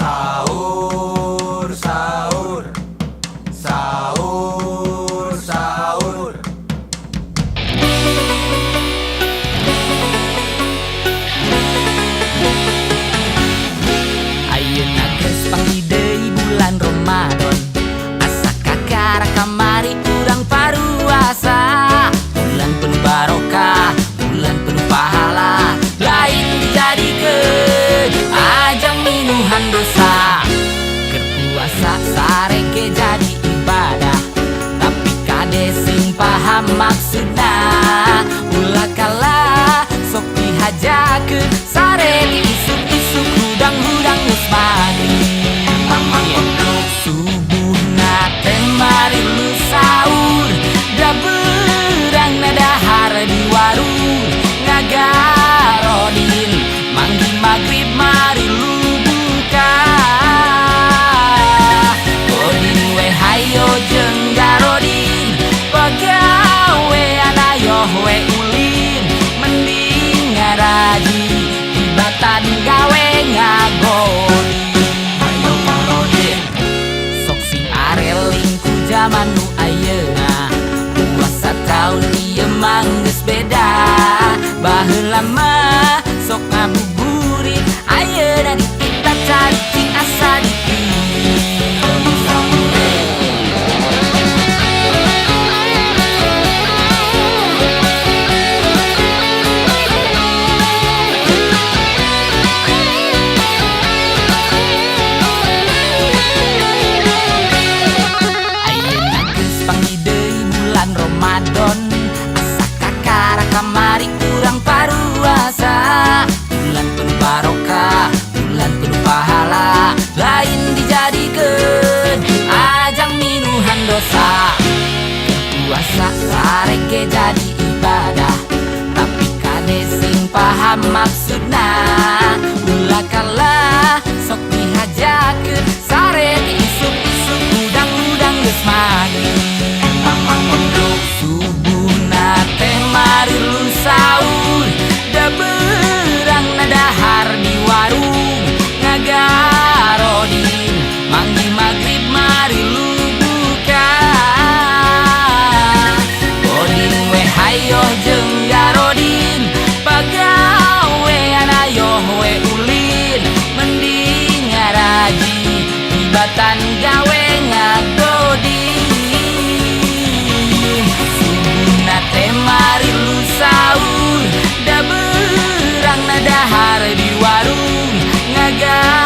Sahur, sahur, sahur, sahur. Ayeuna geus panggih deui bulan Ramadan, asa kakara kamari urang paruasa. Bulan penuh barokah, bulan penuh pahala, lain dijadikeun ajang minuhan dosa. Keur puasa sareke jadi ibadah, tapi kade sing paham maksudna. Ulah kalah sok dihajakeun sareke isuk-isuk hudang-hudang geus maghrib. Subuhna teh mari lu sahur, da beurang na dahar di warung ngagarodin. Manggi maghrib mari lu buka, godin we hayo jeung garodin, pagawean ayoh we ulin. Mending ngaraji tibatan gawe ngagodin. Hayo garodin sok sing areling ku zaman nu ayeuna, puasa taun ieu mah geus beda. Baheula mah sok ngabuburit, ayeuna di kita cacing asa dipilih. Ayeuna geus panggih deui bulan Ramadan, asa kakara kamari urang paruasa. Bulan penuh barokah, bulan penuh pahala, lain dijadikeun ajang minuhan dosa. Puasa sareke jadi ibadah, tapi kade sing paham maksudna. Ulah kalah sok dihajakeun sareke isuk-isuk hudang-hudang geus maghrib. Subuhna teh mari lu sahur, da beurang na dahar di warung ngagarodin. Manggi maghrib mari lu buka, godin we hayo jeung garodin, pagawean ayoh we ulin. Mending ngaraji tibatan gawe ngagodin. Subuhna teh mari lu sahur, da beurang na dahar di warung ngaga